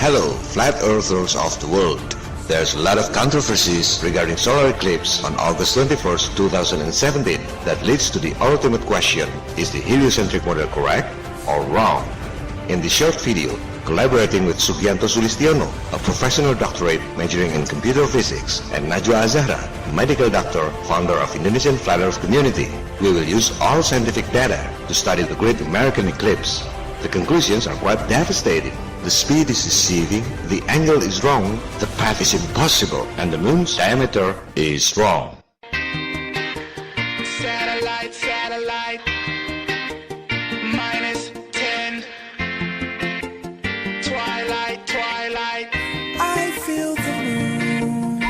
Hello, flat earthers of the world. There's a lot of controversies regarding solar eclipse on August 21st, 2017 that leads to the ultimate question, is the heliocentric model correct or wrong? In this short video, collaborating with Sugianto Sulistiono, a professional doctorate majoring in computer physics, and Najwa Azahra, a medical doctor, founder of Indonesian Flat Earth Community, we will use all scientific data to study the Great American Eclipse. The conclusions are quite devastating. The speed is deceiving, the angle is wrong, the path is impossible, and the moon's diameter is wrong. Satellite, satellite, -10. Twilight, twilight. I feel the moon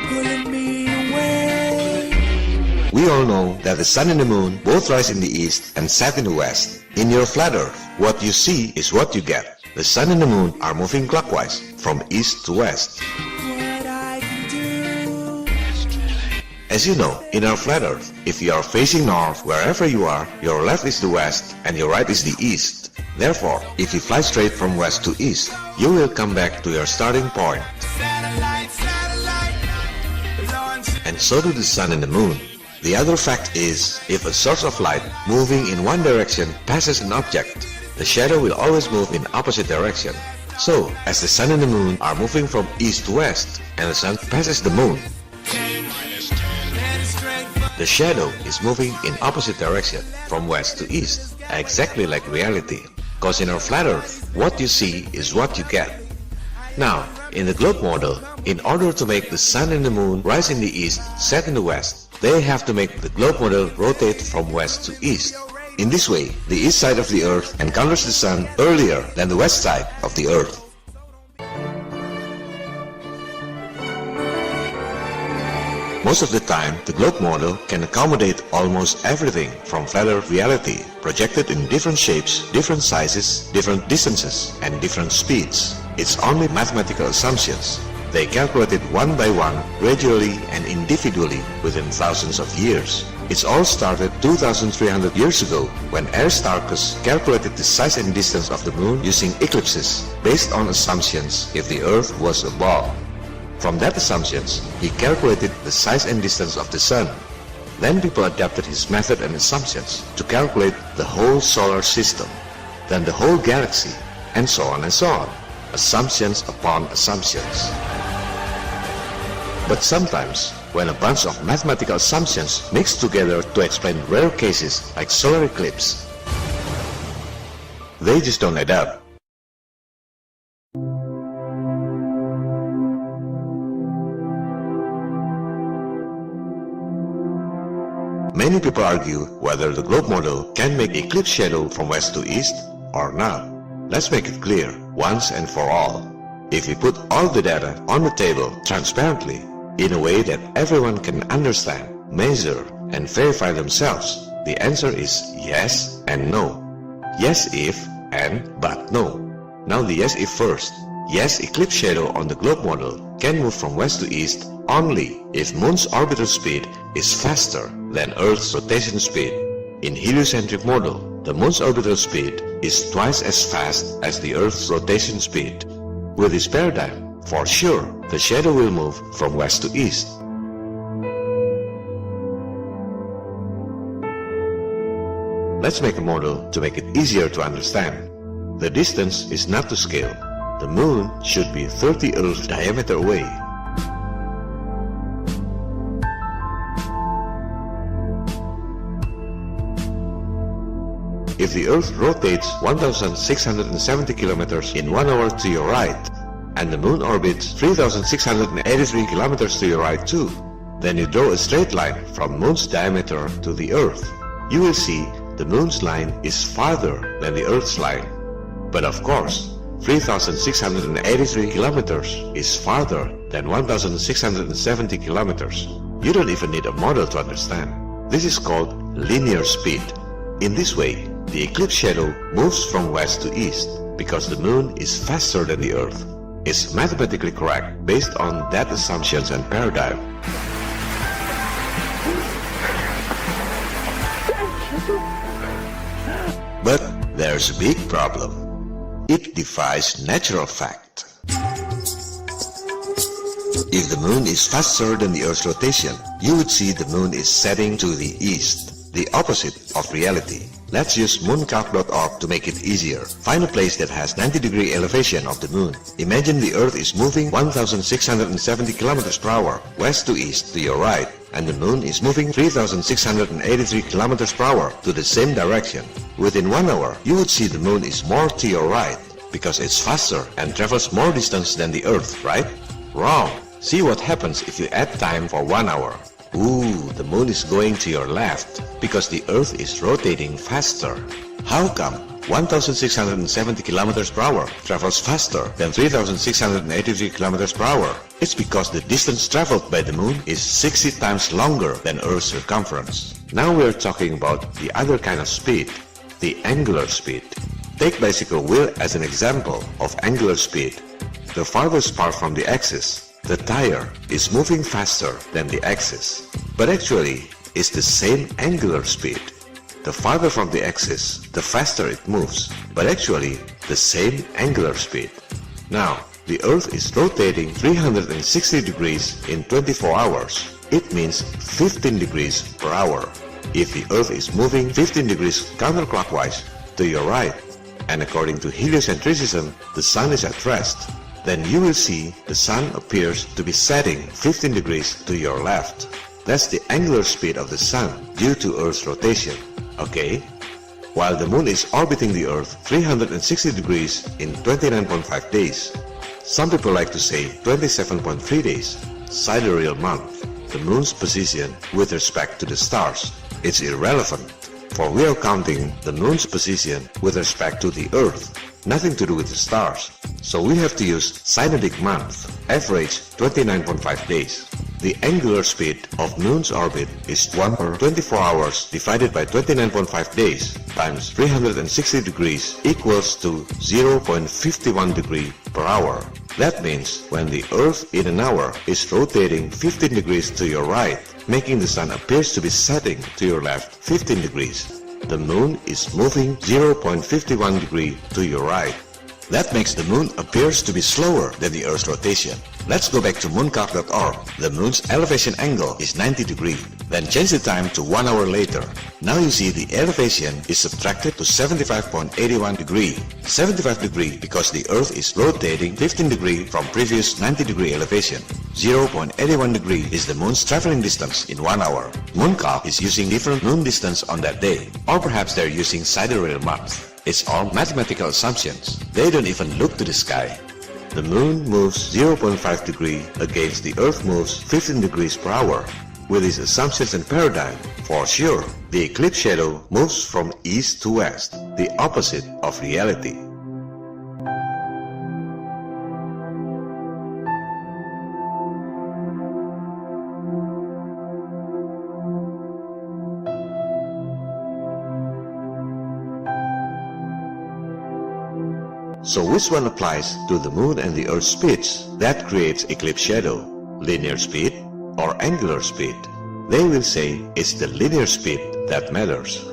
pulling me away. We all know that the sun and the moon both rise in the east and set in the west. In your flat earth, what you see is what you get. The sun and the moon are moving clockwise, from east to west. What I can do. As you know, in our flat earth, if you are facing north wherever you are, your left is the west and your right is the east. Therefore, if you fly straight from west to east, you will come back to your starting point. Satellite, satellite, launch. And so do the sun and the moon. The other fact is, if a source of light moving in one direction passes an object, the shadow will always move in opposite direction. So, as the sun and the moon are moving from east to west, and the sun passes the moon, the shadow is moving in opposite direction, from west to east, exactly like reality. Because in our flat earth, what you see is what you get. Now, in the globe model, in order to make the sun and the moon rise in the east, set in the west, they have to make the globe model rotate from west to east. In this way, the east side of the earth encounters the sun earlier than the west side of the earth. Most of the time, the globe model can accommodate almost everything from flat earth reality, projected in different shapes, different sizes, different distances, and different speeds. It's only mathematical assumptions. They calculated one by one, gradually and individually within thousands of years. It's all started 2,300 years ago when Aristarchus calculated the size and distance of the moon using eclipses based on assumptions if the earth was a ball. From that assumptions, he calculated the size and distance of the sun. Then people adapted his method and assumptions to calculate the whole solar system, then the whole galaxy, and so on and so on. Assumptions upon assumptions. But sometimes, when a bunch of mathematical assumptions mix together to explain rare cases like solar eclipse, they just don't add up. Many people argue whether the globe model can make eclipse shadow from west to east or not. Let's make it clear once and for all. If we put all the data on the table transparently, in a way that everyone can understand, measure, and verify themselves, the answer is yes and no. Yes if and but no. Now the yes if first. Yes, eclipse shadow on the globe model can move from west to east only if moon's orbital speed is faster than Earth's rotation speed. In heliocentric model, the moon's orbital speed is twice as fast as the Earth's rotation speed. With this paradigm, for sure, the shadow will move from west to east. Let's make a model to make it easier to understand. The distance is not to scale. The moon should be 30 Earth diameter away. If the Earth rotates 1,670 kilometers in 1 hour to your right, and the moon orbits 3,683 kilometers to your right too, then you draw a straight line from moon's diameter to the Earth. You will see the moon's line is farther than the Earth's line. But of course, 3,683 kilometers is farther than 1,670 kilometers. You don't even need a model to understand. This is called linear speed. In this way, the eclipse shadow moves from west to east because the moon is faster than the Earth. It's mathematically correct based on that assumptions and paradigm. But there's a big problem. It defies natural fact. If the moon is faster than the Earth's rotation, you would see the moon is setting to the east, the opposite of reality. Let's use mooncalc.org to make it easier. Find a place that has 90-degree elevation of the moon. Imagine the Earth is moving 1,670 kilometers per hour, west to east to your right, and the moon is moving 3,683 kilometers per hour to the same direction. Within 1 hour, you would see the moon is more to your right, because it's faster and travels more distance than the Earth, right? Wrong. See what happens if you add time for 1 hour. Ooh, the moon is going to your left, because the Earth is rotating faster. How come 1,670 kilometers per hour travels faster than 3,683 kilometers per hour? It's because the distance traveled by the moon is 60 times longer than Earth's circumference. Now we're talking about the other kind of speed, the angular speed. Take bicycle wheel as an example of angular speed. The farthest part from the axis, the tire is moving faster than the axis, but actually it's the same angular speed. The farther from the axis, the faster it moves, but actually the same angular speed. Now, the Earth is rotating 360 degrees in 24 hours. It means 15 degrees per hour. If the Earth is moving 15 degrees counterclockwise to your right, and according to heliocentrism, the Sun is at rest, then you will see the Sun appears to be setting 15 degrees to your left. That's the angular speed of the Sun due to Earth's rotation, okay? While the Moon is orbiting the Earth 360 degrees in 29.5 days. Some people like to say 27.3 days, sidereal month, the Moon's position with respect to the stars. It's irrelevant, for we are counting the Moon's position with respect to the Earth, nothing to do with the stars. So we have to use synodic month, average 29.5 days. The angular speed of Moon's orbit is 1 per 24 hours divided by 29.5 days times 360 degrees equals to 0.51 degree per hour. That means when the Earth in an hour is rotating 15 degrees to your right, making the Sun appears to be setting to your left 15 degrees, the Moon is moving 0.51 degree to your right. That makes the Moon appears to be slower than the Earth's rotation. Let's go back to mooncalc.org. The Moon's elevation angle is 90 degrees. Then change the time to 1 hour later. Now you see the elevation is subtracted to 75.81 degree. 75 degree because the Earth is rotating 15 degree from previous 90 degree elevation. 0.81 degree is the Moon's traveling distance in 1 hour. Mooncalc is using different moon distance on that day. Or perhaps they're using sidereal month. It's all mathematical assumptions. They don't even look to the sky. The Moon moves 0.5 degree against the Earth moves 15 degrees per hour. With these assumptions and paradigm, for sure, the eclipse shadow moves from east to west, the opposite of reality. So which one applies to the Moon and the Earth's speeds that creates eclipse shadow? Linear speed or angular speed? They will say it's the linear speed that matters.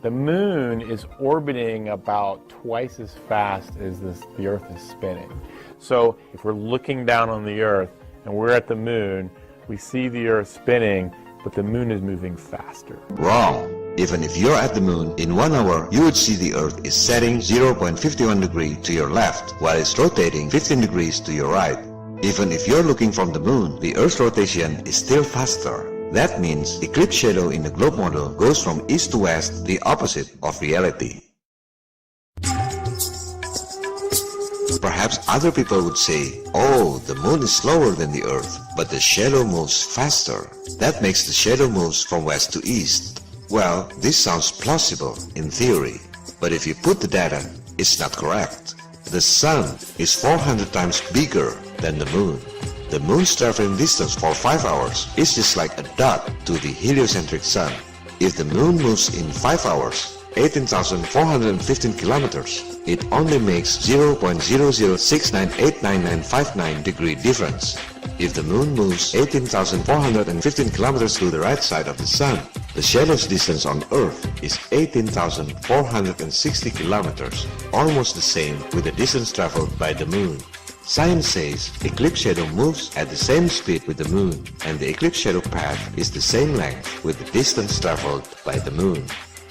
The Moon is orbiting about twice as fast as the Earth is spinning. So if we're looking down on the Earth and we're at the Moon, we see the Earth spinning, but the Moon is moving faster. Wrong. Even if you're at the Moon, in 1 hour, you would see the Earth is setting 0.51 degree to your left, while it's rotating 15 degrees to your right. Even if you're looking from the Moon, the Earth's rotation is still faster. That means eclipse shadow in the globe model goes from east to west, the opposite of reality. Perhaps other people would say, oh, the Moon is slower than the Earth, but the shadow moves faster. That makes the shadow moves from west to east. Well, this sounds plausible in theory, but if you put the data, it's not correct. The Sun is 400 times bigger than the Moon. The Moon's traveling distance for 5 hours is just like a dot to the heliocentric Sun. If the Moon moves in 5 hours, 18,415 kilometers, it only makes 0.0069899959 degree difference. If the Moon moves 18,415 kilometers to the right side of the Sun, The shadow's distance on Earth is 18,460 kilometers, almost the same with the distance traveled by the Moon. Science says eclipse shadow moves at the same speed with the Moon, and the eclipse shadow path is the same length with the distance traveled by the Moon.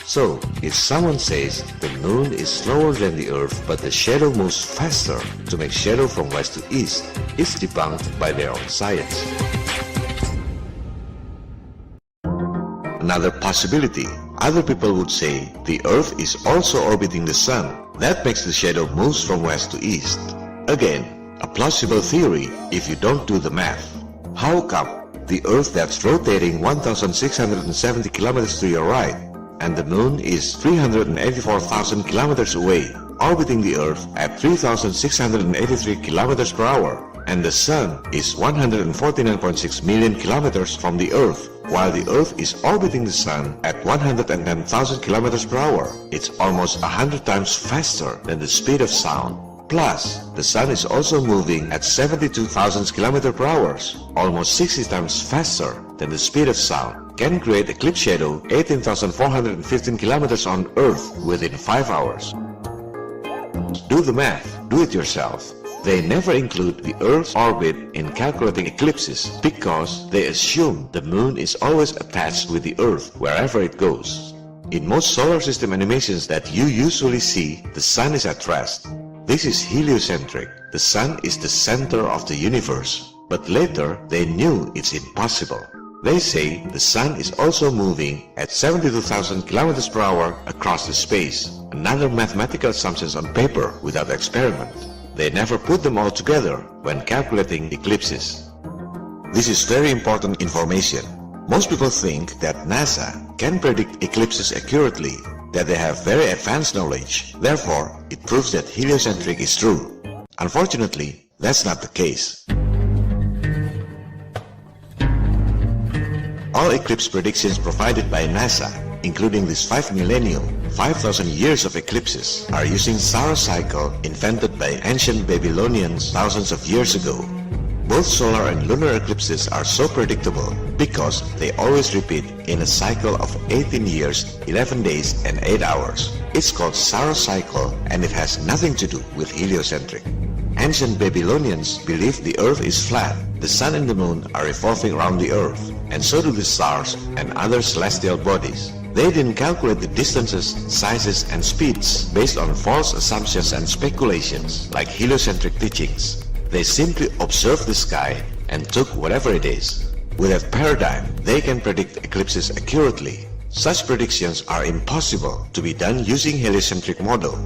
So, if someone says the Moon is slower than the Earth but the shadow moves faster to make shadow from west to east, it's debunked by their own science. Another possibility, other people would say the Earth is also orbiting the Sun. That makes the shadow moves from west to east. Again, a plausible theory if you don't do the math. How come the Earth that's rotating 1,670 kilometers to your right and the Moon is 384,000 kilometers away, orbiting the Earth at 3,683 kilometers per hour, and the Sun is 149.6 million kilometers from the Earth, while the Earth is orbiting the Sun at 110,000 kilometers per hour. It's almost 100 times faster than the speed of sound. Plus, the Sun is also moving at 72,000 kilometers per hour, almost 60 times faster than the speed of sound. Can create eclipse shadow 18,415 kilometers on Earth within 5 hours. Do the math, do it yourself. They never include the Earth's orbit in calculating eclipses because they assume the Moon is always attached with the Earth wherever it goes. In most solar system animations that you usually see, the Sun is at rest. This is heliocentric. The Sun is the center of the universe. But later, they knew it's impossible. They say the Sun is also moving at 72,000 kilometers per hour across the space. Another mathematical assumptions on paper without experiment. They never put them all together when calculating eclipses. This is very important information. Most people think that NASA can predict eclipses accurately, that they have very advanced knowledge. Therefore, it proves that heliocentric is true. Unfortunately, that's not the case. All eclipse predictions provided by NASA, including this 5 millennial, 5,000 years of eclipses, are using Saros cycle invented by ancient Babylonians thousands of years ago. Both solar and lunar eclipses are so predictable because they always repeat in a cycle of 18 years, 11 days and 8 hours. It's called Saros cycle and it has nothing to do with heliocentric. Ancient Babylonians believed the Earth is flat, the Sun and the Moon are revolving around the Earth, and so do the stars and other celestial bodies. They didn't calculate the distances, sizes, and speeds based on false assumptions and speculations like heliocentric teachings. They simply observed the sky and took whatever it is. With that paradigm, they can predict eclipses accurately. Such predictions are impossible to be done using heliocentric model.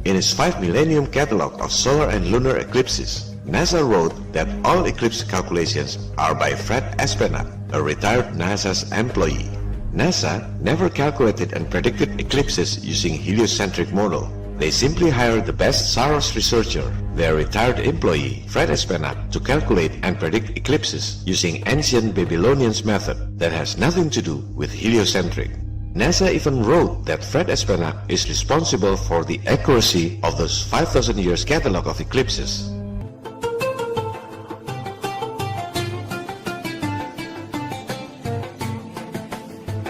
In its 5 millennium catalog of solar and lunar eclipses, NASA wrote that all eclipse calculations are by Fred Espenat, a retired NASA's employee. NASA never calculated and predicted eclipses using heliocentric model. They simply hired the best Saros researcher, their retired employee, Fred Espenat, to calculate and predict eclipses using ancient Babylonians method that has nothing to do with heliocentric. NASA even wrote that Fred Espenat is responsible for the accuracy of those 5,000 years catalog of eclipses.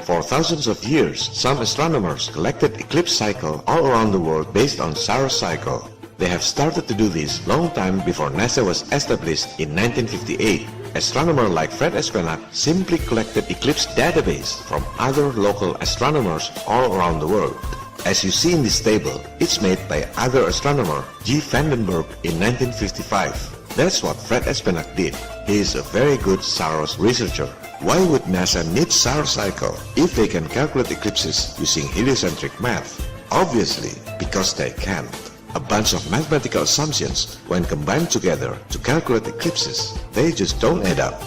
For thousands of years, some astronomers collected eclipse cycle all around the world based on Saros cycle. They have started to do this long time before NASA was established in 1958. Astronomers like Fred Espenat simply collected eclipse database from other local astronomers all around the world. As you see in this table, it's made by other astronomer G. Vandenberg in 1955. That's what Fred Espenat did. He is a very good Saros researcher. Why would NASA need Saros cycle if they can calculate eclipses using heliocentric math? Obviously, because they can't. A bunch of mathematical assumptions, when combined together to calculate eclipses, they just don't add up.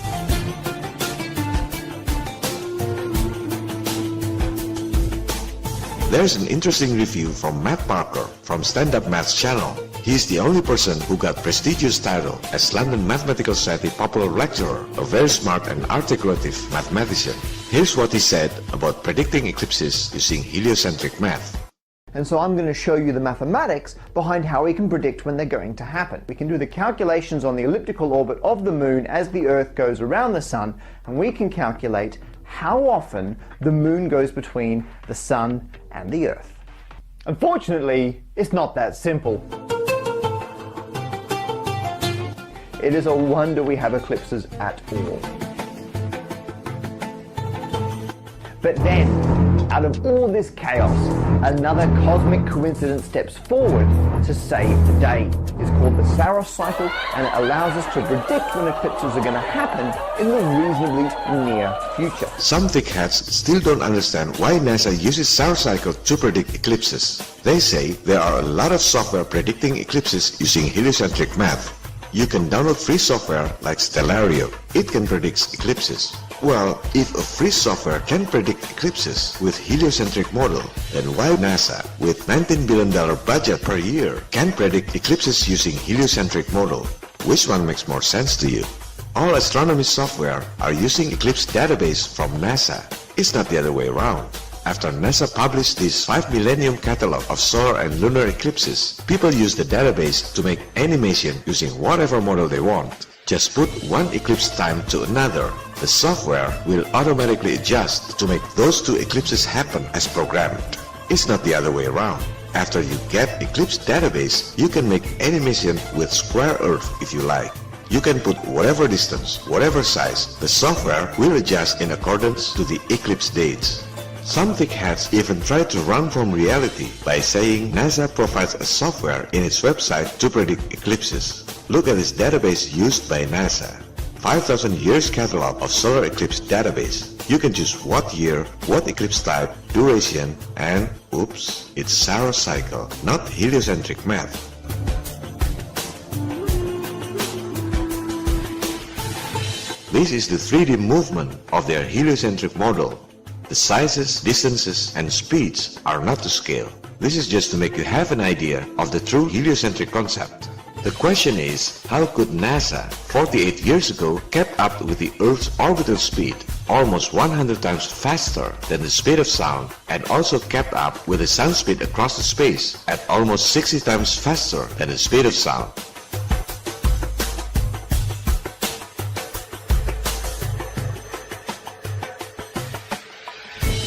There's an interesting review from Matt Parker from Stand Up Math's channel. He's the only person who got prestigious title as London Mathematical Society Popular Lecturer, a very smart and articulative mathematician. Here's what he said about predicting eclipses using heliocentric math. And so I'm going to show you the mathematics behind how we can predict when they're going to happen. We can do the calculations on the elliptical orbit of the Moon as the Earth goes around the Sun, and we can calculate how often the moon goes between the sun and the earth. Unfortunately, it's not that simple. It is a wonder we have eclipses at all. But then, out of all this chaos, another cosmic coincidence steps forward to save the day. It's called the stvarnost cycle, and it allows us to predict when eclipses are going to happen in the reasonably near future. Some thickheads still don't understand why NASA uses stvarnost cycle to predict eclipses. They say there are a lot of software predicting eclipses using heliocentric math. You can download free software like Stellario. It can predict eclipses. Well, if a free software can predict eclipses with heliocentric model, then why NASA, with $19 billion budget per year, can predict eclipses using heliocentric model? Which one makes more sense to you? All astronomy software are using Eklipse database from NASA. It's not the other way around. After NASA published this 5 millennium catalog of solar and lunar eclipses, people use the database to make animation using whatever model they want. Just put one eclipse time to another. The software will automatically adjust to make those two eclipses happen as programmed. It's not the other way around. After you get Eklipse database, you can make animation with square Earth if you like. You can put whatever distance, whatever size. The software will adjust in accordance to the eclipse dates. Some thickheads even try to run from reality by saying NASA provides a software in its website to predict eclipses. Look at this database used by NASA. 5,000 years catalog of solar eclipse database. You can choose what year, what eclipse type, duration, and oops, it's stvarnost cycle, not heliocentric math. This is the 3D movement of their heliocentric model. The sizes, distances, and speeds are not to scale. This is just to make you have an idea of the true heliocentric concept. The question is, how could NASA 48 years ago kept up with the Earth's orbital speed, almost 100 times faster than the speed of sound, and also kept up with the sound speed across the space at almost 60 times faster than the speed of sound?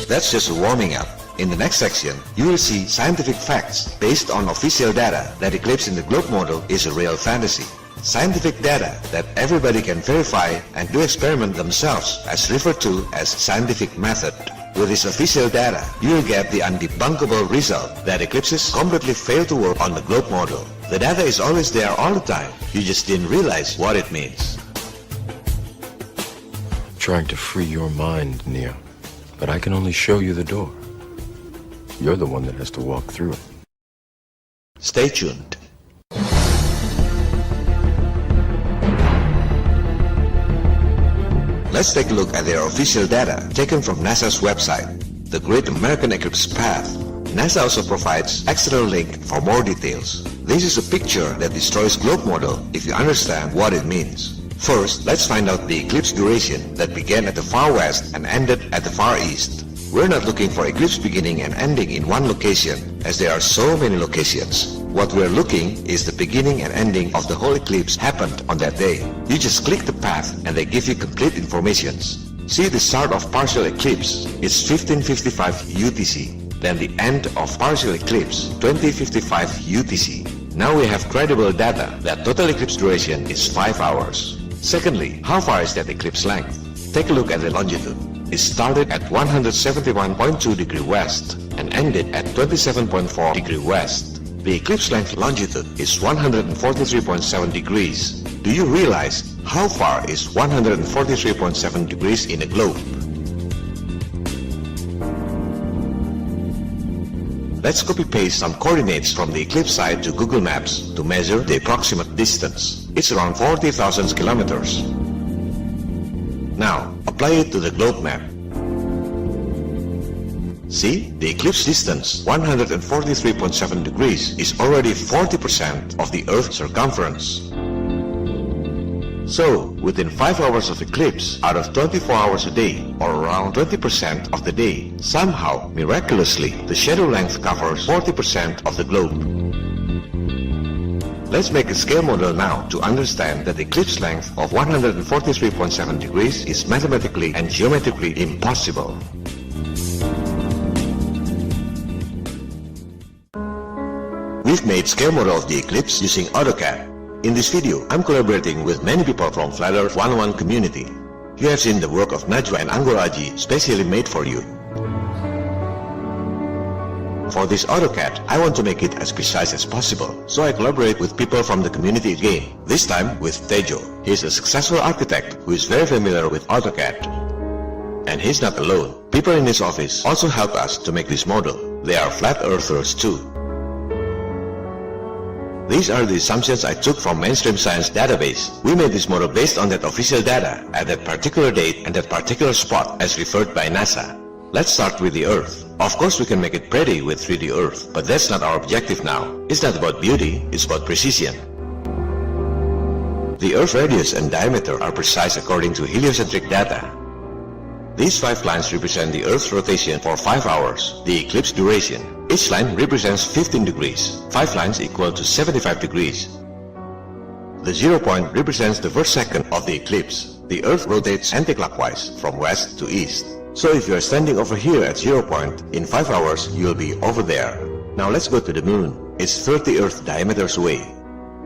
That's just warming up. In the next section, you will see scientific facts based on official data that Eklipse in the globe model is a real fantasy. Scientific data that everybody can verify and do experiment themselves as referred to as scientific method. With this official data, you will get the undebunkable result that eclipses completely fail to work on the globe model. The data is always there all the time. You just didn't realize what it means. Trying to free your mind, Neo. But I can only show you the door. You're the one that has to walk through it. Stay tuned. Let's take a look at their official data taken from NASA's website, the Great American Eclipse Path. NASA also provides external link for more details. This is a picture that destroys globe model if you understand what it means. First, let's find out the eclipse duration that began at the far west and ended at the far east. We're not looking for eclipse beginning and ending in one location, as there are so many locations. What we're looking is the beginning and ending of the whole eclipse happened on that day. You just click the path and they give you complete information. See the start of partial eclipse, it's 1555 UTC. Then the end of partial eclipse, 2055 UTC. Now we have credible data that total eclipse duration is 5 hours. Secondly, how far is that eclipse length? Take a look at the longitude. It started at 171.2 degree west and ended at 27.4 degree west. The eclipse length longitude is 143.7 degrees. Do you realize how far is 143.7 degrees in a globe? Let's copy-paste some coordinates from the eclipse site to Google Maps to measure the approximate distance. It's around 40,000 kilometers. Now, apply it to the globe map. See, the eclipse distance, 143.7 degrees, is already 40% of the Earth's circumference. So, within 5 hours of eclipse, out of 24 hours a day, or around 20% of the day, somehow, miraculously, the shadow length covers 40% of the globe. Let's make a scale model now to understand that the eclipse length of 143.7 degrees is mathematically and geometrically impossible. We've made scale model of the eclipse using AutoCAD. In this video, I'm collaborating with many people from Flat Earth 101 community. You have seen the work of Najwa and Angoraji specially made for you. For this AutoCAD, I want to make it as precise as possible, so I collaborate with people from the community again, this time with Tejo. He is a successful architect who is very familiar with AutoCAD. And he's not alone. People in his office also help us to make this model. They are flat earthers too. These are the assumptions I took from mainstream science database. We made this model based on that official data at that particular date and that particular spot as referred by NASA. Let's start with the Earth. Of course we can make it pretty with 3D Earth, but that's not our objective now. It's not about beauty, it's about precision. The Earth radius and diameter are precise according to heliocentric data. These 5 lines represent the Earth's rotation for 5 hours, the eclipse duration. Each line represents 15 degrees. 5 lines equal to 75 degrees. The 0 point represents the first second of the eclipse. The Earth rotates anticlockwise from west to east. So if you are standing over here at 0 point, in 5 hours you will be over there. Now let's go to the moon. It's 30 Earth diameters away.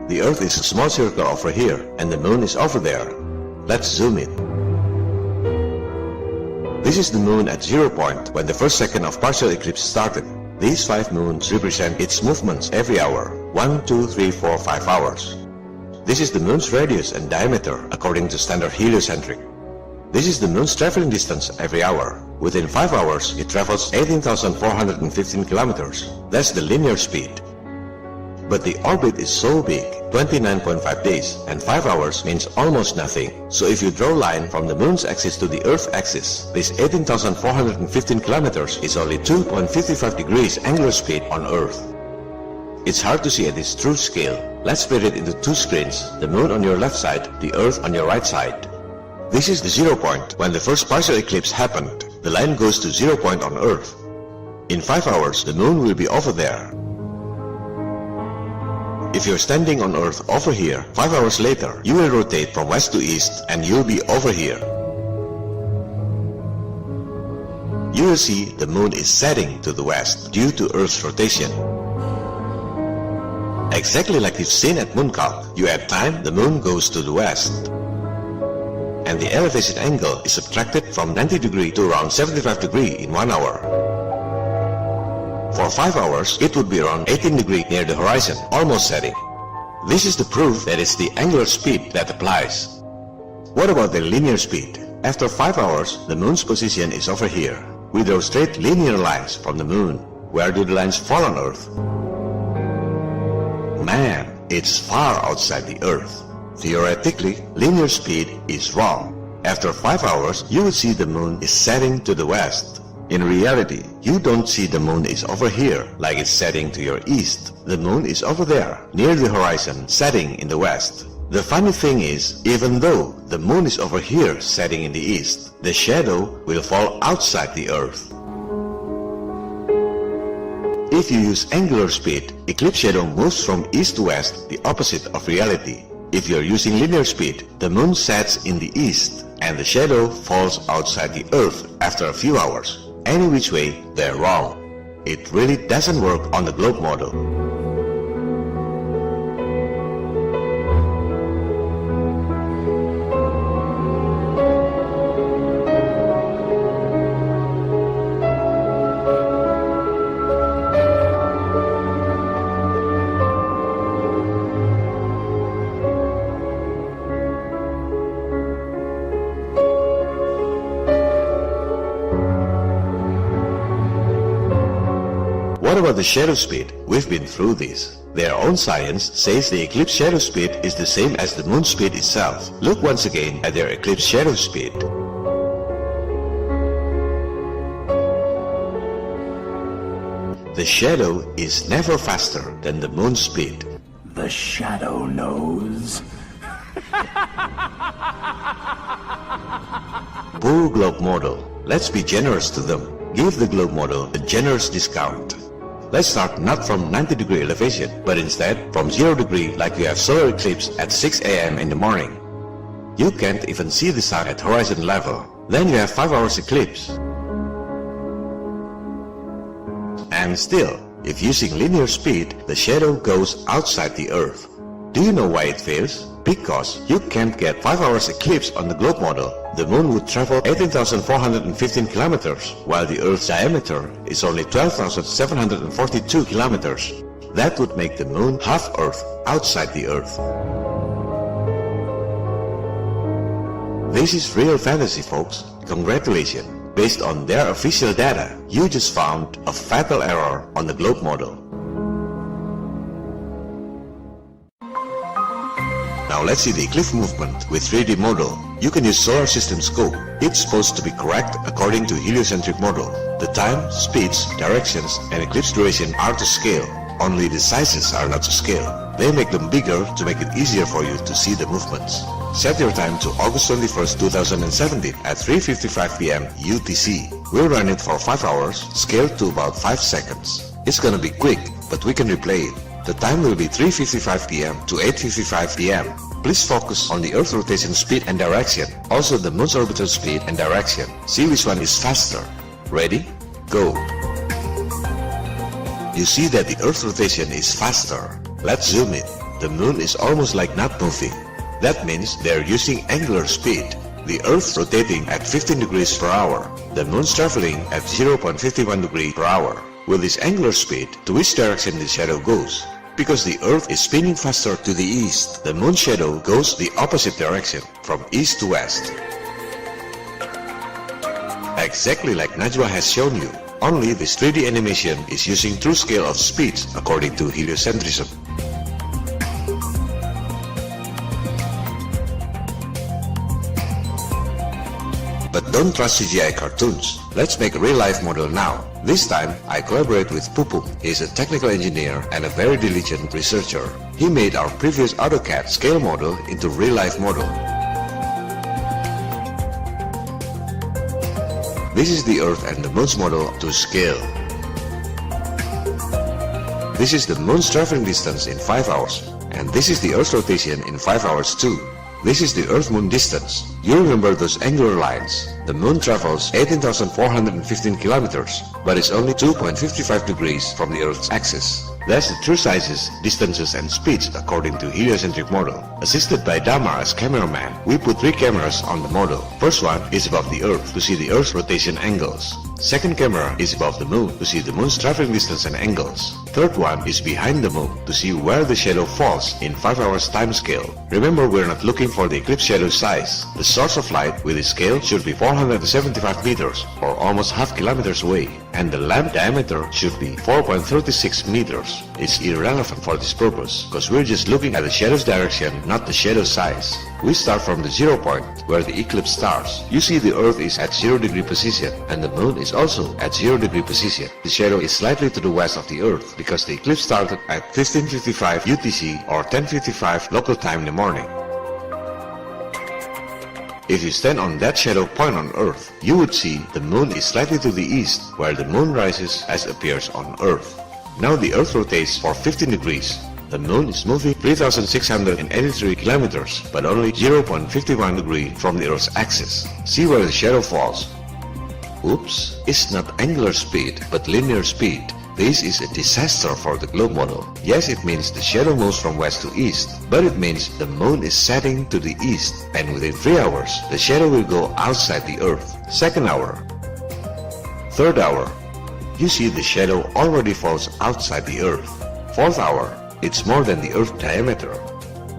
The Earth is a small circle over here and the moon is over there. Let's zoom in. This is the moon at 0 point when the first second of partial eclipse started. These 5 moons represent its movements every hour, 1, 2, 3, 4, 5 hours. This is the moon's radius and diameter according to standard heliocentric. This is the moon's traveling distance every hour. Within 5 hours, it travels 18,415 kilometers. That's the linear speed. But the orbit is so big, 29.5 days, and 5 hours means almost nothing. So if you draw a line from the moon's axis to the Earth's axis, this 18,415 kilometers is only 2.55 degrees angular speed on Earth. It's hard to see at this true scale. Let's split it into 2 screens, the moon on your left side, the Earth on your right side. This is the 0 point when the first partial eclipse happened. The line goes to 0 point on Earth. In 5 hours, the moon will be over there. If you're standing on Earth over here, 5 hours later, you will rotate from west to east and you'll be over here. You will see the moon is setting to the west due to Earth's rotation. Exactly like you've seen at mooncalc, you add time, the moon goes to the west. And the elevation angle is subtracted from 90 degree to around 75 degree in 1 hour. For 5 hours, it would be around 18 degree near the horizon, almost setting. This is the proof that it's the angular speed that applies. What about the linear speed? After 5 hours, the moon's position is over here. We draw straight linear lines from the moon. Where do the lines fall on Earth? Man, it's far outside the Earth. Theoretically, linear speed is wrong. After 5 hours, you will see the moon is setting to the west. In reality, you don't see the moon is over here, like it's setting to your east. The moon is over there, near the horizon, setting in the west. The funny thing is, even though the moon is over here, setting in the east, the shadow will fall outside the Earth. If you use angular speed, eclipse shadow moves from east to west, the opposite of reality. If you're using linear speed, the moon sets in the east, and the shadow falls outside the Earth after a few hours. Any which way, they're wrong. It really doesn't work on the globe model. What about the shadow speed? We've been through this. Their own science says the eclipse shadow speed is the same as the moon speed itself. Look once again at their eclipse shadow speed. The shadow is never faster than the moon speed. The shadow knows. Poor globe model. Let's be generous to them. Give the globe model a generous discount. Let's start not from 90-degree elevation, but instead from 0 degree like you have solar eclipse at 6 a.m. in the morning. You can't even see the sun at horizon level. Then you have 5 hours eclipse. And still, if using linear speed, the shadow goes outside the Earth. Do you know why it fails? Because you can't get 5 hours eclipse on the globe model. The moon would travel 18,415 kilometers, while the Earth's diameter is only 12,742 kilometers. That would make the moon half Earth outside the Earth. This is real fantasy, folks. Congratulations. Based on their official data, you just found a fatal error on the globe model. Now let's see the eclipse movement with 3D model. You can use solar system scope. It's supposed to be correct according to heliocentric model. The time, speeds, directions, and eclipse duration are to scale. Only the sizes are not to scale. They make them bigger to make it easier for you to see the movements. Set your time to August 21st, 2017 at 3:55 p.m. UTC. We'll run it for 5 hours, scaled to about 5 seconds. It's gonna be quick, but we can replay it. The time will be 3:55 p.m. to 8:55 p.m. Please focus on the Earth's rotation speed and direction, also the Moon's orbital speed and direction. See which one is faster. Ready? Go! You see that the Earth's rotation is faster. Let's zoom in. The Moon is almost like not moving. That means they're using angular speed. The Earth rotating at 15 degrees per hour. The Moon's traveling at 0.51 degree per hour. With this angular speed, to which direction the shadow goes? Because the Earth is spinning faster to the east, the Moon's shadow goes the opposite direction, from east to west. Exactly like Najwa has shown you, only this 3D animation is using true scale of speeds according to heliocentrism. But don't trust CGI cartoons. Let's make a real-life model now. This time, I collaborate with Pupum. He is a technical engineer and a very diligent researcher. He made our previous AutoCAD scale model into real-life model. This is the Earth and the Moon's model to scale. This is the Moon's traveling distance in 5 hours. And this is the Earth's rotation in 5 hours too. This is the Earth-Moon distance. You remember those angular lines. The Moon travels 18,415 kilometers, but it's only 2.55 degrees from the Earth's axis. That's the true sizes, distances, and speeds according to heliocentric model. Assisted by Damar as cameraman, we put 3 cameras on the model. First one is above the Earth to see the Earth's rotation angles. Second camera is above the Moon to see the Moon's traveling distance and angles. Third one is behind the Moon to see where the shadow falls in 5 hours time scale. Remember, we're not looking for the eclipse shadow size. The source of light with its scale should be 475 meters or almost half kilometers away, and the lamp diameter should be 4.36 meters. It's irrelevant for this purpose because we're just looking at the shadow's direction, not the shadow size. We start from the 0 point where the eclipse starts. You see the Earth is at 0 degree position and the Moon is also at 0 degree position. The shadow is slightly to the west of the Earth because the eclipse started at 15:55 UTC or 10:55 local time in the morning. If you stand on that shadow point on Earth, you would see the Moon is slightly to the east where the Moon rises as appears on Earth. Now the Earth rotates for 15 degrees. The Moon is moving 3,683 kilometers, but only 0.51 degree from the Earth's axis. See where the shadow falls. Oops, it's not angular speed, but linear speed. This is a disaster for the globe model. Yes, it means the shadow moves from west to east, but it means the Moon is setting to the east, and within 3 hours, the shadow will go outside the Earth. Second hour. Third hour. You see the shadow already falls outside the Earth. Fourth hour. It's more than the Earth diameter.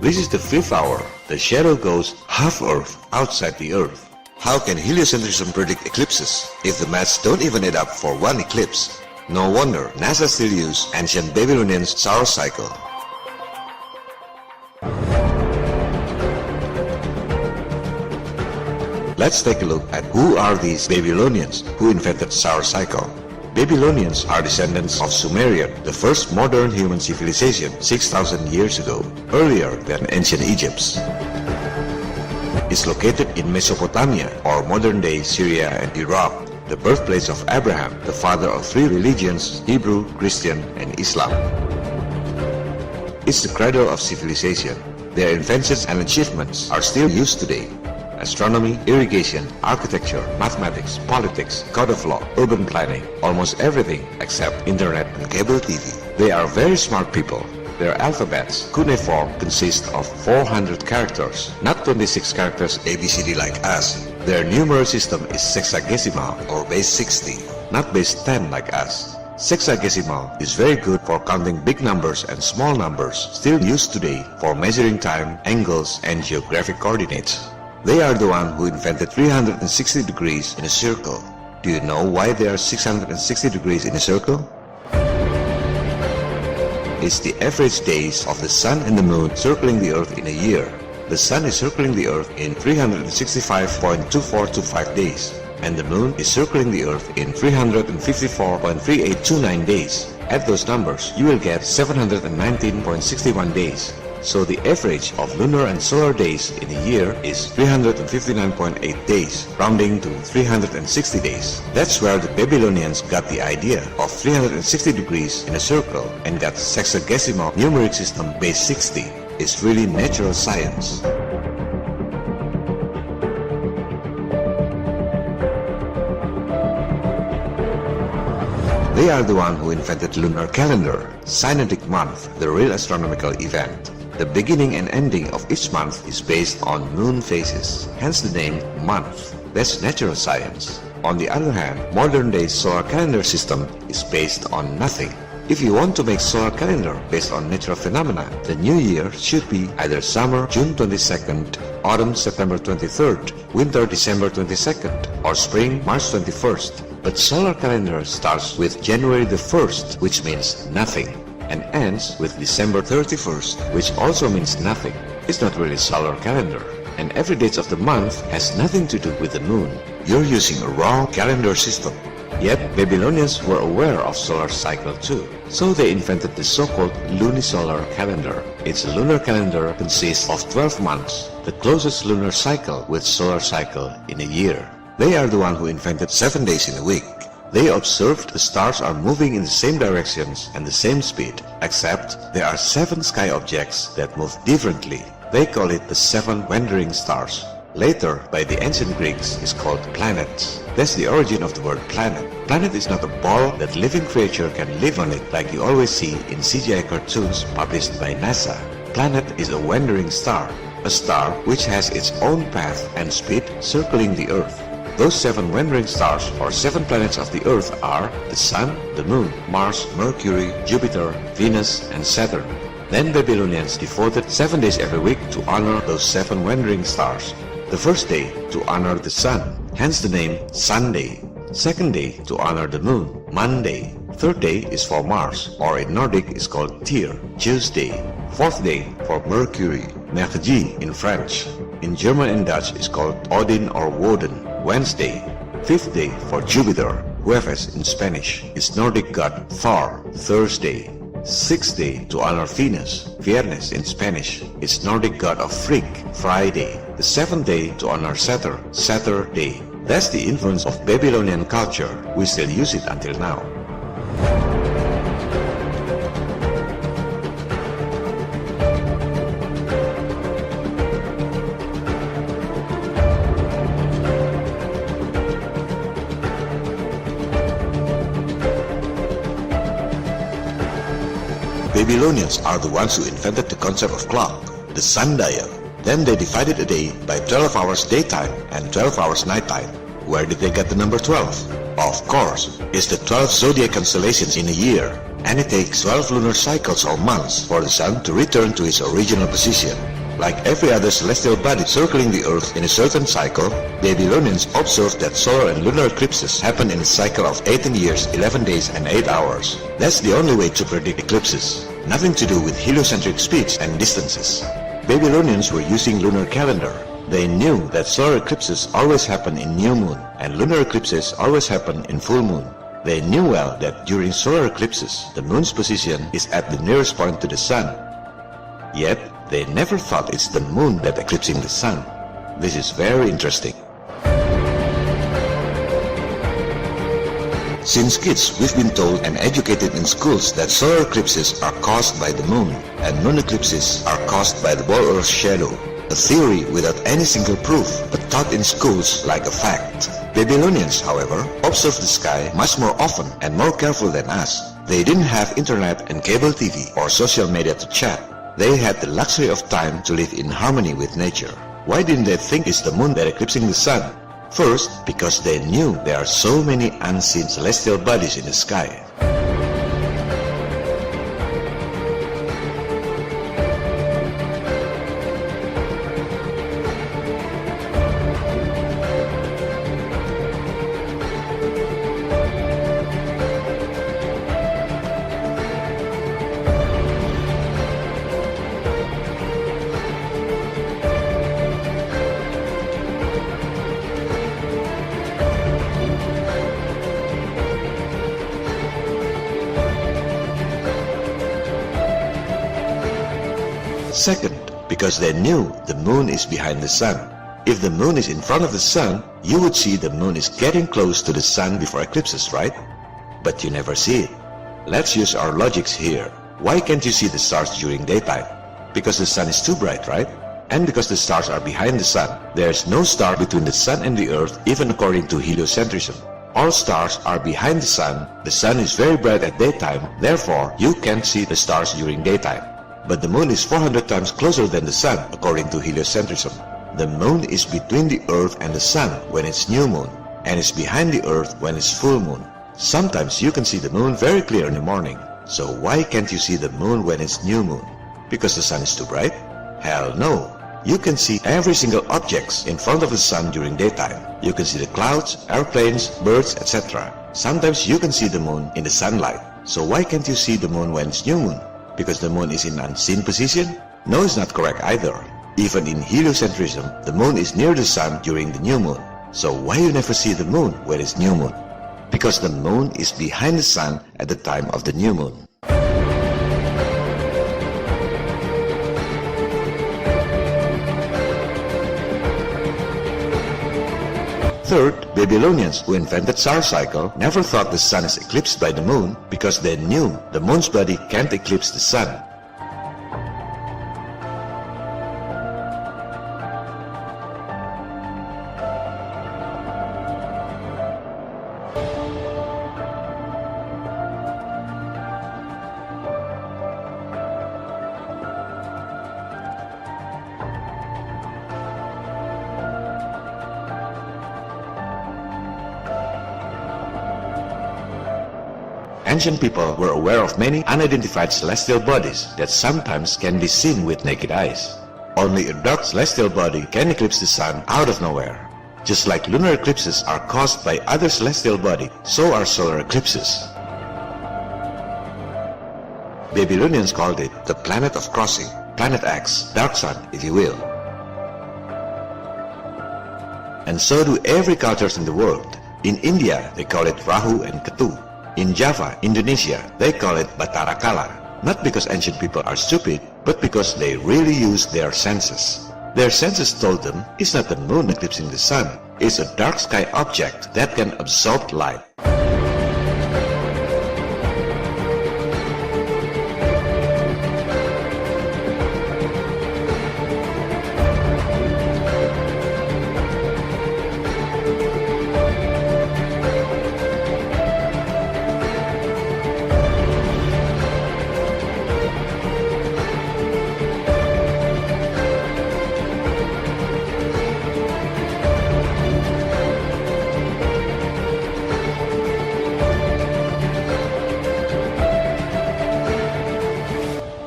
This is the fifth hour. The shadow goes half Earth outside the Earth. How can heliocentrism predict eclipses if the maths don't even add up for one eclipse? No wonder NASA still uses ancient Babylonian solar cycle. Let's take a look at who are these Babylonians who invented solar cycle. Babylonians are descendants of Sumerian, the first modern human civilization 6,000 years ago, earlier than ancient Egypt. It's located in Mesopotamia or modern-day Syria and Iraq. the birthplace of Abraham, the father of three religions, Hebrew, Christian, and Islam. It's the cradle of civilization. Their inventions and achievements are still used today. Astronomy, irrigation, architecture, mathematics, politics, code of law, urban planning, almost everything except internet and cable TV. They are very smart people. Their alphabets, cuneiform, consist of 400 characters, not 26 characters ABCD like us. Their numeral system is sexagesimal or base 60, not base 10 like us. Sexagesimal is very good for counting big numbers and small numbers, still used today for measuring time, angles, and geographic coordinates. They are the one who invented 360 degrees in a circle. Do you know why there are 660 degrees in a circle? It's the average days of the sun and the moon circling the earth in a year. The sun is circling the earth in 365.2425 days, and the moon is circling the earth in 354.3829 days. Add those numbers, you will get 719.61 days. So the average of lunar and solar days in a year is 359.8 days, rounding to 360 days. That's where the Babylonians got the idea of 360 degrees in a circle and got sexagesimal numeric system base 60. It's really natural science. They are the one who invented lunar calendar, synodic month, the real astronomical event. The beginning and ending of each month is based on moon phases, hence the name month. That's natural science. On the other hand, modern day solar calendar system is based on nothing. If you want to make solar calendar based on natural phenomena, the new year should be either summer June 22nd, autumn September 23rd, winter December 22nd, or spring March 21st. But solar calendar starts with January the 1st, which means nothing, and ends with December 31st, which also means nothing. It's not really solar calendar, and every date of the month has nothing to do with the moon. You're using a wrong calendar system. Yet Babylonians were aware of solar cycle too, so they invented the so-called lunisolar calendar. Its lunar calendar consists of 12 months, the closest lunar cycle with solar cycle in a year. They are the one who invented 7 days in a week. They observed the stars are moving in the same directions and the same speed, except there are 7 sky objects that move differently. They call it the 7 wandering stars. Later, by the ancient Greeks, is called planets. That's the origin of the word planet. Planet is not a ball that living creature can live on it like you always see in CGI cartoons published by NASA. Planet is a wandering star, a star which has its own path and speed circling the Earth. Those 7 wandering stars or 7 planets of the Earth are the Sun, the Moon, Mars, Mercury, Jupiter, Venus, and Saturn. Then Babylonians devoted 7 days every week to honor those 7 wandering stars. The first day to honor the Sun, hence the name Sunday. Second day to honor the Moon, Monday. Third day is for Mars, or in Nordic is called Tyr, Tuesday. Fourth day for Mercury, Mercredi in French. In German and Dutch is called Odin or Woden, Wednesday. Fifth day for Jupiter, Jueves in Spanish, is Nordic god Thor, Thursday. Sixth day to honor Venus, Viernes in Spanish, is Nordic god of Frigg, Friday. The seventh day to honor Saturn, Saturday. That's the influence of Babylonian culture. We still use it until now. Babylonians are the ones who invented the concept of clock, the sundial. Then they divided a day by 12 hours daytime and 12 hours nighttime. Where did they get the number 12? Of course, it's the 12 zodiac constellations in a year, and it takes 12 lunar cycles or months for the sun to return to its original position. Like every other celestial body circling the Earth in a certain cycle, Babylonians observed that solar and lunar eclipses happen in a cycle of 18 years, 11 days and 8 hours. That's the only way to predict eclipses. Nothing to do with heliocentric speeds and distances. Babylonians were using lunar calendar. They knew that solar eclipses always happen in new moon and lunar eclipses always happen in full moon. They knew well that during solar eclipses, the moon's position is at the nearest point to the sun. Yet, they never thought it's the moon that eclipsing the sun. This is very interesting. Since kids, we've been told and educated in schools that solar eclipses are caused by the moon and moon eclipses are caused by the ball Earth shadow. A theory without any single proof, but taught in schools like a fact. Babylonians, however, observed the sky much more often and more careful than us. They didn't have internet and cable TV or social media to chat. They had the luxury of time to live in harmony with nature. Why didn't they think it's the moon that eclipsing the sun? First, because they knew there are so many unseen celestial bodies in the sky. Second, because they knew the moon is behind the sun. If the moon is in front of the sun, you would see the moon is getting close to the sun before eclipses, right? But you never see it. Let's use our logics here. Why can't you see the stars during daytime? Because the sun is too bright, right? And because the stars are behind the sun. There's no star between the sun and the earth, even according to heliocentrism. All stars are behind the sun is very bright at daytime, therefore you can't see the stars during daytime. But the moon is 400 times closer than the sun, according to heliocentrism. The moon is between the earth and the sun when it's new moon, and is behind the earth when it's full moon. Sometimes you can see the moon very clear in the morning. So why can't you see the moon when it's new moon? Because the sun is too bright? Hell no. You can see every single object in front of the sun during daytime. You can see the clouds, airplanes, birds, etc. Sometimes you can see the moon in the sunlight. So why can't you see the moon when it's new moon? Because the moon is in unseen position? No, it's not correct either. Even in heliocentrism, the moon is near the sun during the new moon. So why you never see the moon when it's new moon? Because the moon is behind the sun at the time of the new moon. Third, Babylonians who invented solar cycle never thought the sun is eclipsed by the moon because they knew the moon's body can't eclipse the sun. Ancient people were aware of many unidentified celestial bodies that sometimes can be seen with naked eyes. Only a dark celestial body can eclipse the sun out of nowhere. Just like lunar eclipses are caused by other celestial bodies, so are solar eclipses. Babylonians called it the planet of crossing, planet X, dark sun if you will. And so do every cultures in the world. In India, they call it Rahu and Ketu. In Java, Indonesia, they call it Batara Kala. Not because ancient people are stupid, but because they really use their senses. Their senses told them it's not the moon eclipsing the sun, it's a dark sky object that can absorb light.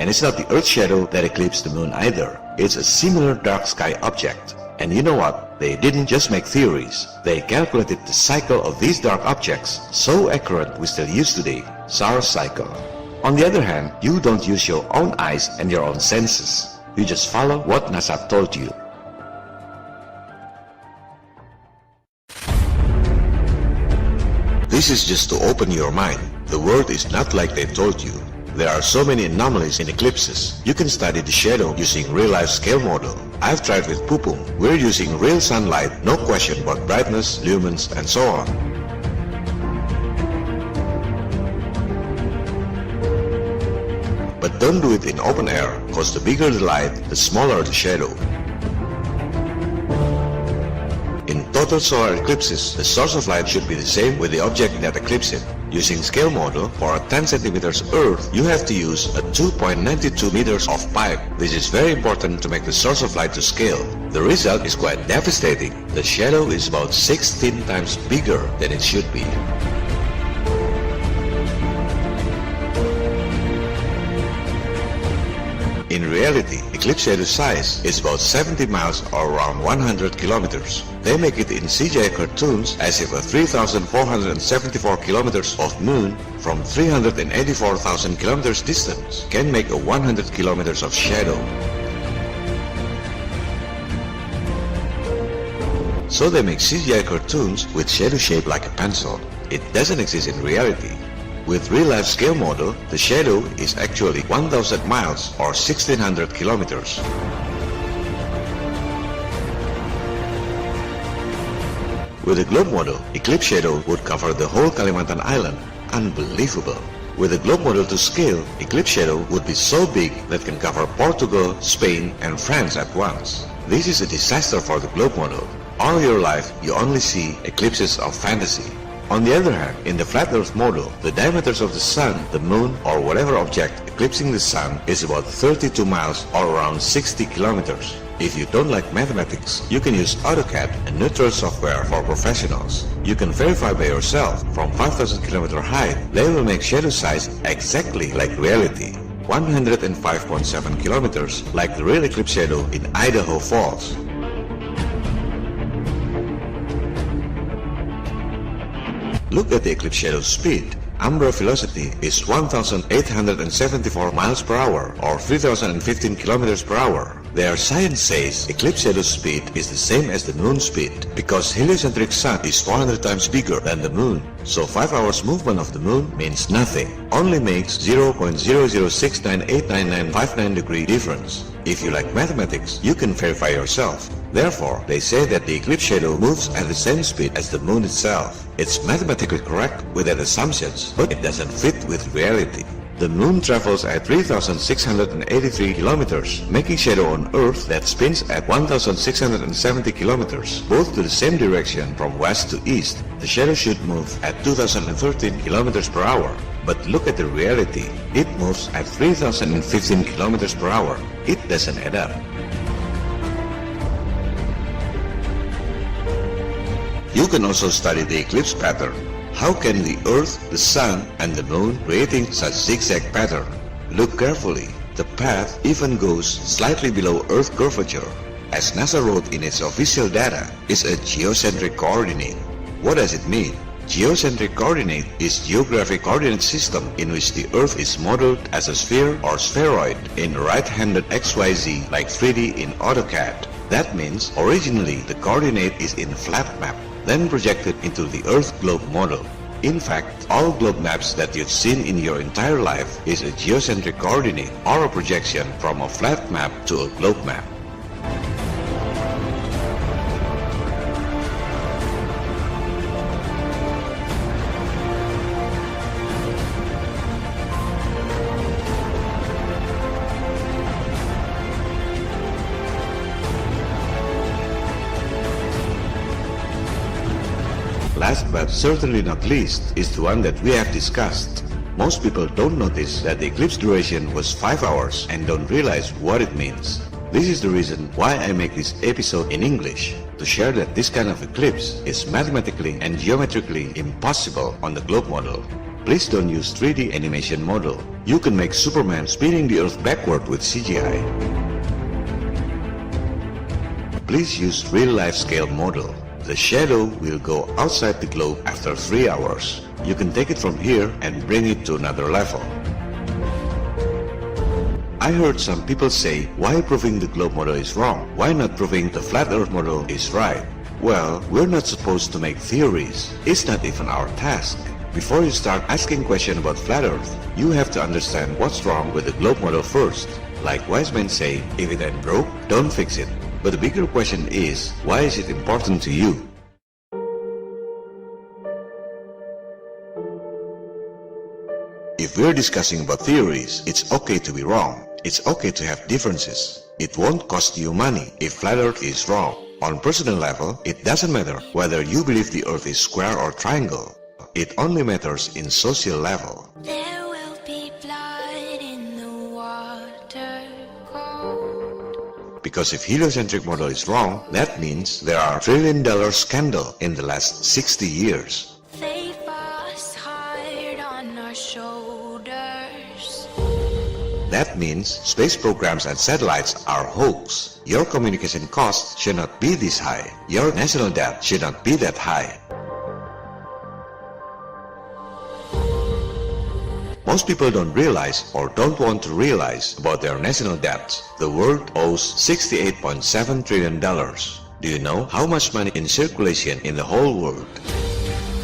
And it's not the Earth's shadow that eclipsed the moon either. It's a similar dark sky object. And you know what? They didn't just make theories. They calculated the cycle of these dark objects so accurate we still use today, solar cycle. On the other hand, you don't use your own eyes and your own senses. You just follow what NASA told you. This is just to open your mind. The world is not like they told you. There are so many anomalies in eclipses. You can study the shadow using real-life scale model. I've tried with Pupum. We're using real sunlight, no question about brightness, lumens, and so on. But don't do it in open air, cause the bigger the light, the smaller the shadow. In total solar eclipses, the source of light should be the same with the object that eclipses it. Using scale model, for a 10 centimeters Earth, you have to use a 2.92 meters of pipe. This is very important to make the source of light to scale. The result is quite devastating. The shadow is about 16 times bigger than it should be. In reality, eclipse shadow size is about 70 miles or around 100 kilometers. They make it in CGI cartoons as if a 3,474 kilometers of moon from 384,000 kilometers distance can make a 100 kilometers of shadow. So they make CGI cartoons with shadow shape like a pencil. It doesn't exist in reality. With real-life scale model, the shadow is actually 1,000 miles or 1,600 kilometers. With a globe model, eclipse shadow would cover the whole Kalimantan Island. Unbelievable! With a globe model to scale, eclipse shadow would be so big that can cover Portugal, Spain, and France at once. This is a disaster for the globe model. All your life, you only see eclipses of fantasy. On the other hand, in the flat Earth model, the diameters of the Sun, the Moon, or whatever object eclipsing the Sun is about 32 miles or around 60 kilometers. If you don't like mathematics, you can use AutoCAD, a neutral software for professionals. You can verify by yourself from 5,000 kilometer height. They will make shadow size exactly like reality. 105.7 kilometers like the real eclipse shadow in Idaho Falls. Look at the eclipse shadow speed. Umbra velocity is 1,874 miles per hour or 3,015 kilometers per hour. Their science says eclipse shadow speed is the same as the moon speed because heliocentric sun is 400 times bigger than the moon. So 5 hours movement of the moon means nothing. Only makes 0.006989959 degree difference. If you like mathematics, you can verify yourself. Therefore, they say that the eclipse shadow moves at the same speed as the moon itself. It's mathematically correct with that assumptions, but it doesn't fit with reality. The moon travels at 3,683 kilometers, making shadow on Earth that spins at 1,670 kilometers, both to the same direction from west to east. The shadow should move at 2,013 kilometers per hour. But look at the reality. It moves at 3,015 kilometers per hour. It doesn't add up. You can also study the eclipse pattern. How can the Earth, the Sun, and the Moon creating such zigzag pattern? Look carefully. The path even goes slightly below Earth curvature. As NASA wrote in its official data, is a geocentric coordinate. What does it mean? Geocentric coordinate is geographic coordinate system in which the Earth is modeled as a sphere or spheroid in right-handed XYZ like 3D in AutoCAD. That means originally the coordinate is in flat map, then projected into the Earth globe model. In fact, all globe maps that you've seen in your entire life is a geocentric coordinate or a projection from a flat map to a globe map. Last but certainly not least is the one that we have discussed. Most people don't notice that the eclipse duration was 5 hours and don't realize what it means. This is the reason why I make this episode in English, to share that this kind of eclipse is mathematically and geometrically impossible on the globe model. Please don't use 3D animation model. You can make Superman spinning the Earth backward with CGI. Please use real-life scale model. The shadow will go outside the globe after 3 hours. You can take it from here and bring it to another level. I heard some people say, why proving the globe model is wrong? Why not proving the flat Earth model is right? Well, we're not supposed to make theories. It's not even our task. Before you start asking questions about flat Earth, you have to understand what's wrong with the globe model first. Like wise men say, if it ain't broke, don't fix it. But the bigger question is, why is it important to you? If we're discussing about theories, it's okay to be wrong. It's okay to have differences. It won't cost you money if flat Earth is wrong. On personal level, it doesn't matter whether you believe the Earth is square or triangle. It only matters in social level. There will be blood in the water cold. Because if heliocentric model is wrong, that means there are $1 trillion scandal in the last 60 years. They fuss hard on our shoulders. That means space programs and satellites are hoax. Your communication costs should not be this high. Your national debt should not be that high. Most people don't realize or don't want to realize about their national debts. The world owes $68.7 trillion. Do you know how much money in circulation in the whole world?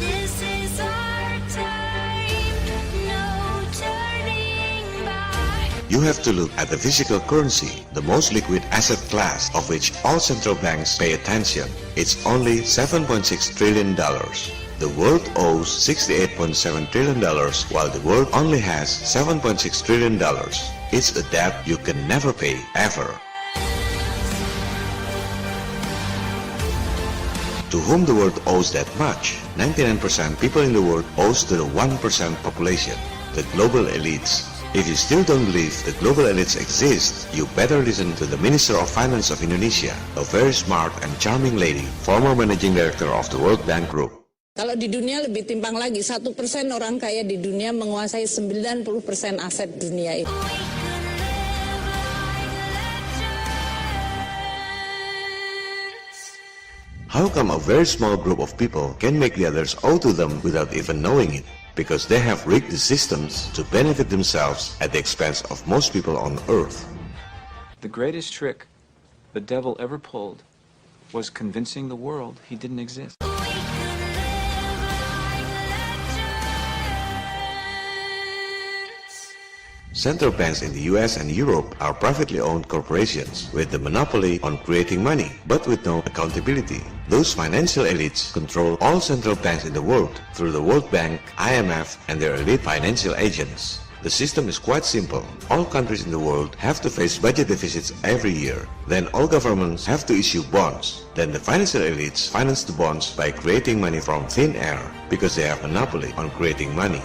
This is our time, no turning back. You have to look at the physical currency, the most liquid asset class of which all central banks pay attention. It's only $7.6 trillion. The world owes $68.7 trillion while the world only has $7.6 trillion. It's a debt you can never pay, ever. To whom the world owes that much? 99% people in the world owes to the 1% population, the global elites. If you still don't believe the global elites exist, you better listen to the Minister of Finance of Indonesia, a very smart and charming lady, former managing director of the World Bank Group. Kalau di dunia lebih timpang lagi, 1% orang kaya di dunia menguasai 90% aset dunia itu. How come a very small group of people can make the others owe to them without even knowing it? Because they have rigged the systems to benefit themselves at the expense of most people on Earth. The greatest trick the devil ever pulled was convincing the world he didn't exist. Central banks in the US and Europe are privately owned corporations with the monopoly on creating money, but with no accountability. Those financial elites control all central banks in the world through the World Bank, IMF, and their elite financial agents. The system is quite simple. All countries in the world have to face budget deficits every year. Then all governments have to issue bonds. Then the financial elites finance the bonds by creating money from thin air because they have a monopoly on creating money.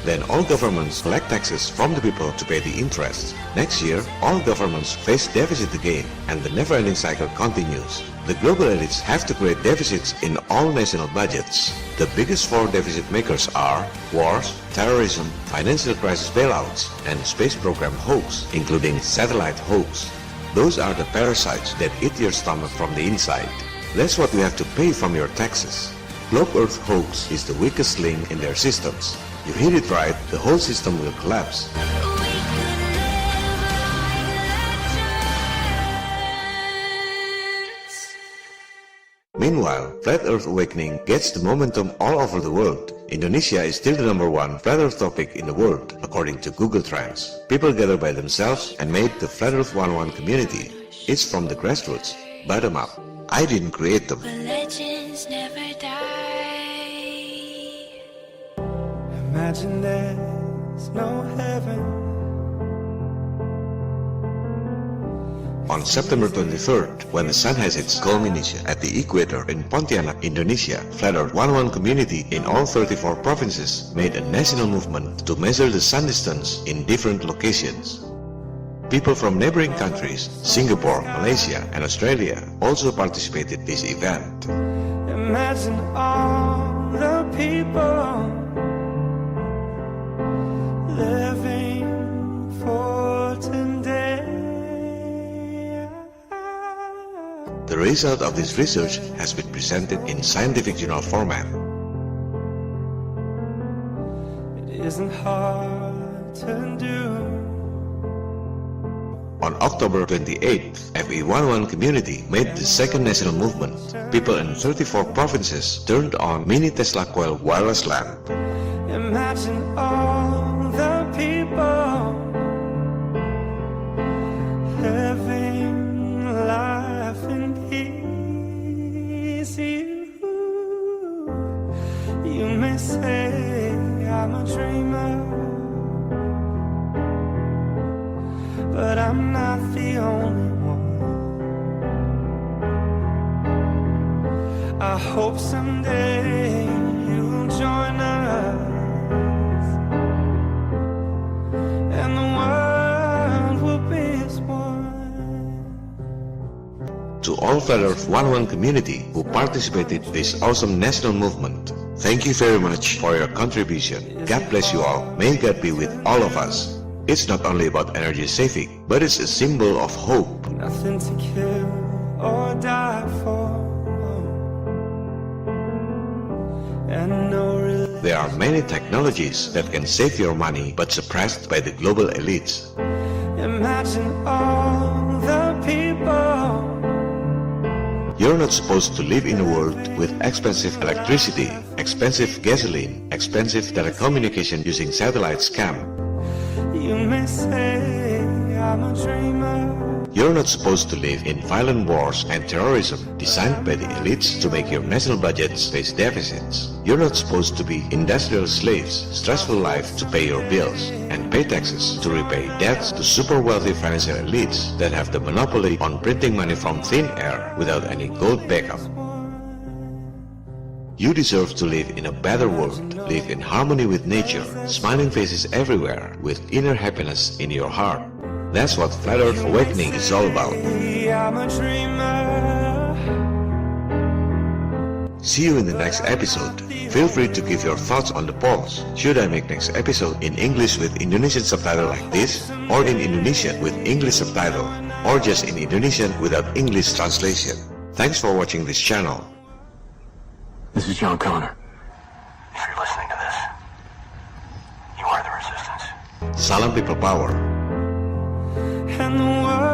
Then all governments collect taxes from the people to pay the interest. Next year, all governments face deficit again, and the never-ending cycle continues. The global elites have to create deficits in all national budgets. The biggest four deficit makers are wars, terrorism, financial crisis bailouts, and space program hoax, including satellite hoax. Those are the parasites that eat your stomach from the inside. That's what you have to pay from your taxes. Globe Earth hoax is the weakest link in their systems. You hit it right, the whole system will collapse. Meanwhile, Flat Earth Awakening gets the momentum all over the world. Indonesia is still the #1 Flat Earth topic in the world, according to Google Trends. People gather by themselves and made the Flat Earth 1-1 community. It's from the grassroots, bottom up. I didn't create them. But legends never die. Imagine there's no heaven. On September 23rd, when the sun has its culmination at the equator in Pontianak, Indonesia, Flat Earth 1-1 community in all 34 provinces made a national movement to measure the sun distance in different locations. People from neighboring countries, Singapore, Malaysia, and Australia also participated in this event. Imagine all the people living for today. The result of this research has been presented in scientific journal format. It isn't hard to do. On October 28th, FE1-1 community made the second national movement. People in 34 provinces turned on mini Tesla coil wireless lamp. Imagine all the people but I'm not the only one. I hope someday you'll join us, and the world will be as one. To all Flat Earth 1-1 community who participated in this awesome national movement, thank you very much for your contribution. God bless you all. May God be with all of us. It's not only about energy saving, but it's a symbol of hope. Nothing to kill or die for, and no relief. There are many technologies that can save your money but suppressed by the global elites. Imagine all the people. You're not supposed to live in a world with expensive electricity, expensive gasoline, expensive telecommunication using satellite scam. You may say I'm a dreamer. You're not supposed to live in violent wars and terrorism designed by the elites to make your national budgets face deficits. You're not supposed to be industrial slaves, stressful life to pay your bills, and pay taxes to repay debts to super wealthy financial elites that have the monopoly on printing money from thin air without any gold backup. You deserve to live in a better world, live in harmony with nature, smiling faces everywhere, with inner happiness in your heart. That's what Flat Earth Awakening is all about. I'm a dreamer. See you in the next episode. Feel free to give your thoughts on the polls. Should I make next episode in English with Indonesian subtitle like this, or in Indonesian with English subtitle, or just in Indonesian without English translation? Thanks for watching this channel. This is John Connor. If you're listening to this, you are the resistance. Salam People Power. And the world